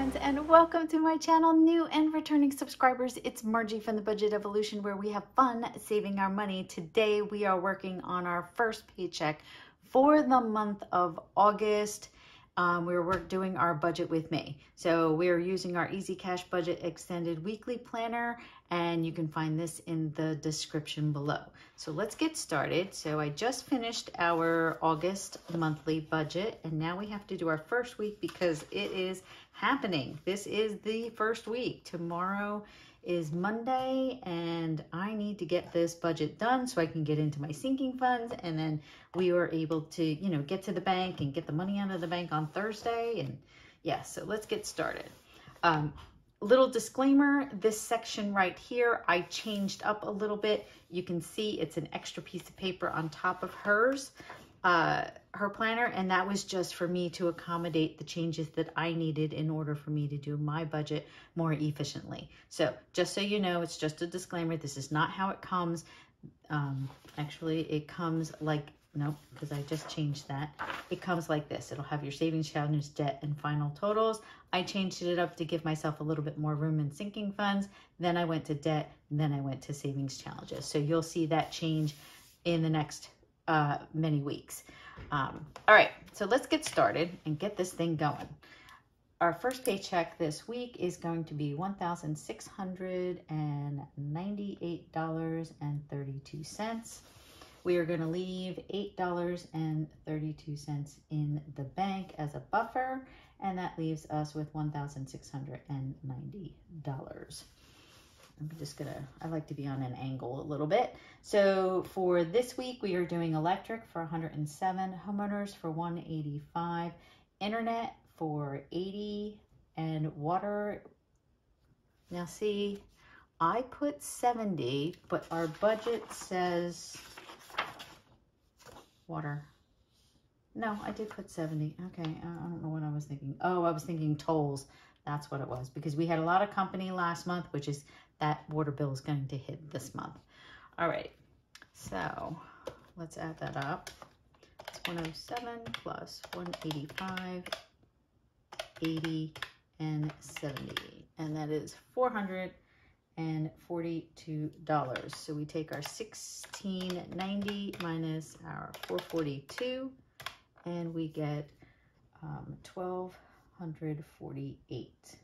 friends, and welcome to my channel. New and returning subscribers, it's Margie from the Budget Evolution, where we have fun saving our money. Today we are working on our first paycheck for the month of August. We're doing our budget with me. So we are using our Easy Cash Budget Extended Weekly Planner, and you can find this in the description below. So let's get started. So I just finished our August monthly budget, and now we have to do our first week because it is happening. This is the first week. Tomorrow is Monday, and I need to get this budget done so I can get into my sinking funds, and then we were able to, get to the bank and get the money out of the bank on Thursday. And yeah, so let's get started. Little disclaimer, this section right here, I changed up a little bit. You can see it's an extra piece of paper on top of hers, her planner, and that was just for me to accommodate the changes that I needed in order for me to do my budget more efficiently. So just so you know, it's just a disclaimer. This is not how it comes. Actually, it comes like, nope, because I just changed that. It comes like this. It'll have your savings, challenges, debt, and final totals. I changed it up to give myself a little bit more room in sinking funds. Then I went to debt, and then I went to savings challenges. So you'll see that change in the next many weeks. All right, so let's get started and get this thing going. Our first paycheck this week is going to be $1,698.32. We are going to leave $8.32 in the bank as a buffer, and that leaves us with $1,690. I'm just gonna, I like to be on an angle a little bit. So for this week, we are doing electric for 107, homeowners for 185, internet for 80, and water. Now see, I put 70, but our budget says water. No, I did put 70. Okay, I don't know what I was thinking. Oh, I was thinking tolls. That's what it was, because we had a lot of company last month, which is that water bill is going to hit this month. All right, so let's add that up. It's 107 plus 185, 80, and 70, and that is $442. So we take our $1,690 minus our $442, and we get $1,248.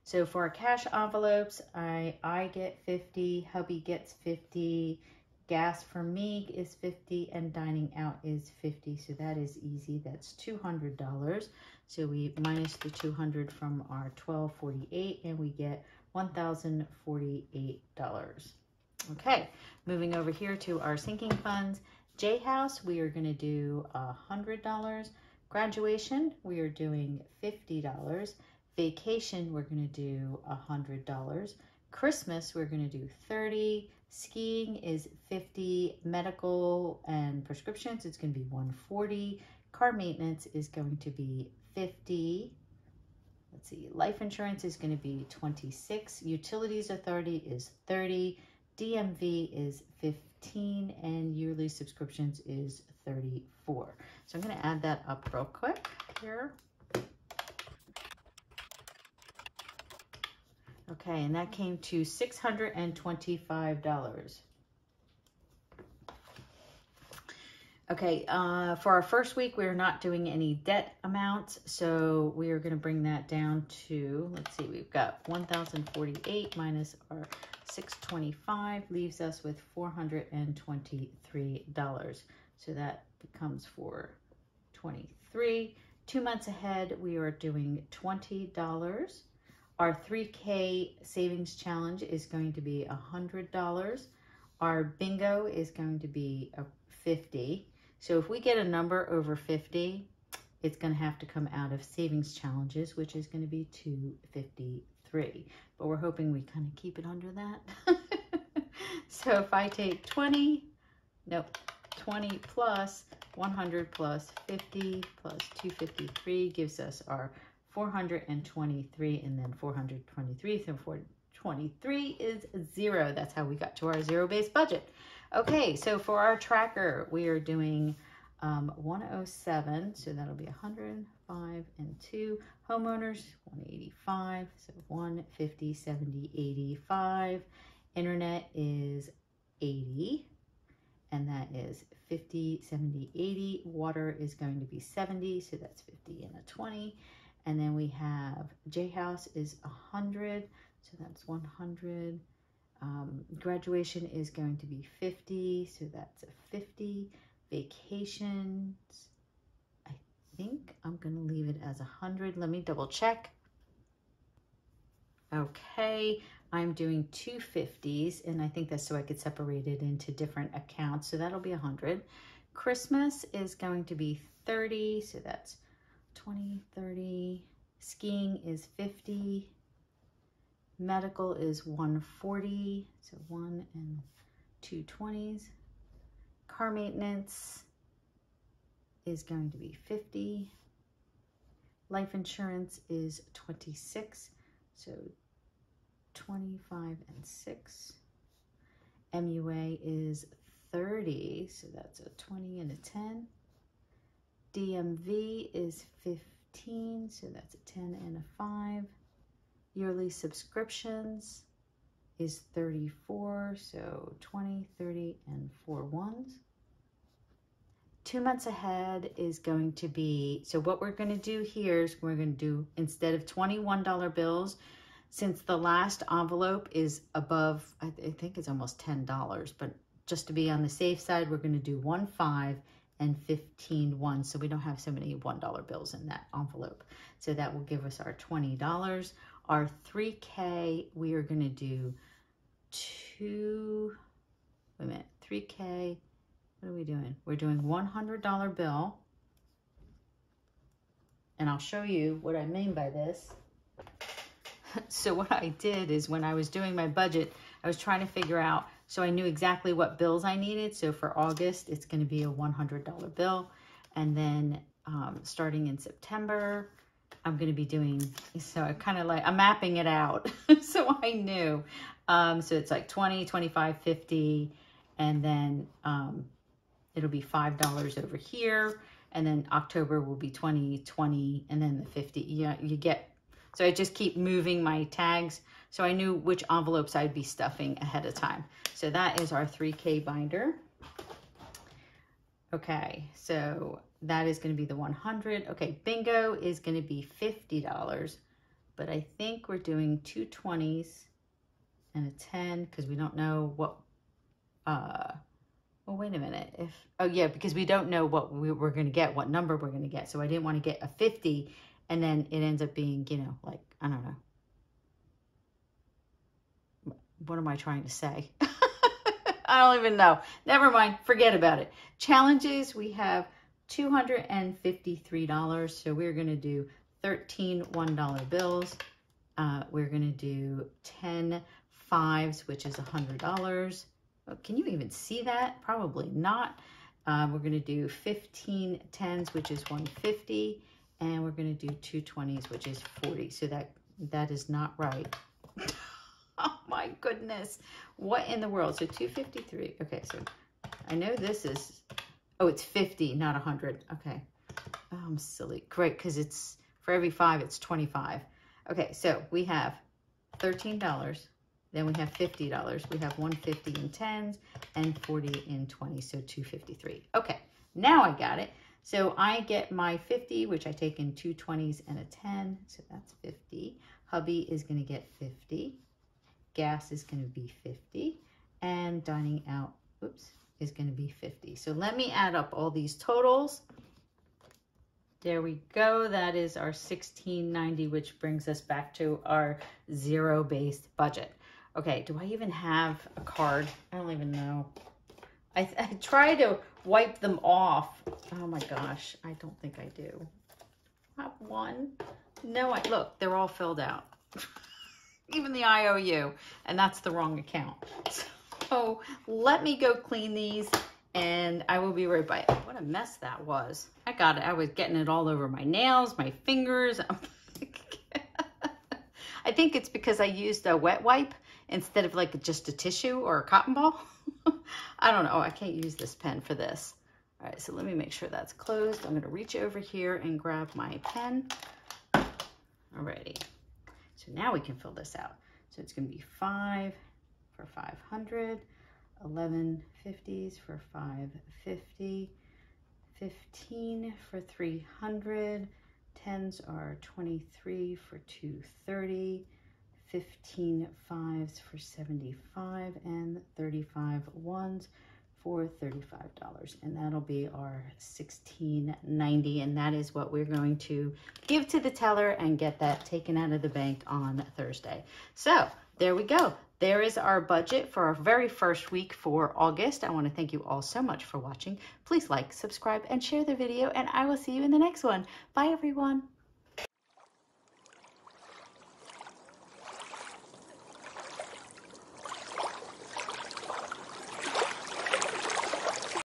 So for our cash envelopes, I get 50, hubby gets 50, gas for me is 50, and dining out is 50. So that is easy. That's $200. So we minus the 200 from our 1,248, and we get $1,048. Okay, moving over here to our sinking funds. J House, we are going to do $100. Graduation, we are doing $50. Vacation, we're going to do $100. Christmas, we're going to do $30. Skiing is $50. Medical and prescriptions, it's going to be $140. Car maintenance is going to be $50. Let's see, life insurance is going to be $26. Utilities authority is $30. DMV is $15, and yearly subscriptions is $34. So I'm going to add that up real quick here. Okay, and that came to $625. Okay, for our first week, we're not doing any debt amounts, so we are going to bring that down to, let's see, we've got 1,048 minus our 625 leaves us with $423. So that becomes $423. 2 months ahead, we are doing $20. Our 3K savings challenge is going to be $100. Our bingo is going to be $50. So if we get a number over 50, it's going to have to come out of savings challenges, which is going to be $253. But we're hoping we kind of keep it under that. So if I take 20 plus 100 plus 50 plus 253 gives us our 423, and then 423, so 423 is 0. That's how we got to our zero-based budget. Okay, so for our tracker, we are doing 107, so that'll be 100 5 and 2. Homeowners, 185, so 150, 70, 85. Internet is 80, and that is 50, 70, 80. Water is going to be 70, so that's 50 and a 20. And then we have J-House is 100, so that's 100. Graduation is going to be 50, so that's a 50. Vacations, I think I'm going to leave it as 100. Let me double check. Okay, I'm doing 2 50s, and I think that's so I could separate it into different accounts, so that'll be 100. Christmas is going to be 30, so that's 20, 30. Skiing is 50. Medical is 140, so 1 and 2 20s. Car maintenance is going to be 50. Life insurance is 26, so 25 and 6. MUA is 30, so that's a 20 and a 10. DMV is 15, so that's a 10 and a 5. Yearly subscriptions is 34, so 20, 30, and 4 ones. 2 months ahead is going to be, so what we're going to do here is we're going to do, instead of $21 bills, since the last envelope is above, I think it's almost $10, but just to be on the safe side, we're going to do 1 5 and 15 ones, so we don't have so many $1 bills in that envelope. So that will give us our $20. Our 3K, we are going to do 3K, what are we doing? We're doing $100 bill, and I'll show you what I mean by this. So what I did is when I was doing my budget, I was trying to figure out, so I knew exactly what bills I needed. So for August, it's going to be a $100 bill. And then starting in September, I'm going to be doing, so I kind of like, I'm mapping it out. So I knew. So it's like 20, 25, 50, and then it'll be $5 over here. And then October will be 20, 20, and then the 50. Yeah, you get, so I just keep moving my tags. So I knew which envelopes I'd be stuffing ahead of time. So that is our 3K binder. Okay, so that is going to be the 100. Okay, bingo is going to be $50, but I think we're doing 2 20s and a 10 because we don't know what, well, wait a minute. Oh yeah, because we don't know what we're going to get, what number we're going to get. So I didn't want to get a 50 and then it ends up being, you know, like, I don't know. What am I trying to say? I don't even know. Never mind. Forget about it. Challenges, we have $253. So we're going to do 13 $1 bills. We're going to do 10 5s, which is $100. Oh, can you even see that? Probably not. We're going to do 15 10s, which is $150. And we're going to do 2 20s, which is $40. So that is not right. Oh my goodness. What in the world? So 253. Okay, so I know this is, oh, it's 50, not 100. Okay. Oh, I'm silly. Great, because it's, for every 5, it's 25. Okay, so we have $13. Then we have $50. We have 150 in 10s and 40 in 20. So 253. Okay, now I got it. So I get my 50, which I take in 2 20s and a 10. So that's 50. Hubby is going to get 50. Gas is going to be 50. And dining out, oops, is going to be 50. So let me add up all these totals. There we go. That is our $16.90, which brings us back to our zero-based budget. Okay, do I even have a card? I don't even know. I try to wipe them off. Oh my gosh, I don't think I do. I have one. No, look, they're all filled out. Even the IOU, and that's the wrong account. So let me go clean these and I will be right back. What a mess that was. I got it. I was getting it all over my nails, my fingers. I think it's because I used a wet wipe instead of like just a tissue or a cotton ball. I don't know. I can't use this pen for this. All right, so let me make sure that's closed. I'm gonna reach over here and grab my pen. Alrighty, so now we can fill this out. So it's gonna be 5 for 500, 11 50s for 550, 15 for 300, 10s are 23 for 230, 15 5s for 75, and 35 1s for $35, and that'll be our $16.90, and that is what we're going to give to the teller and get that taken out of the bank on Thursday. So there we go. There is our budget for our very first week for August. I want to thank you all so much for watching. Please like, subscribe, and share the video, and I will see you in the next one. Bye, everyone.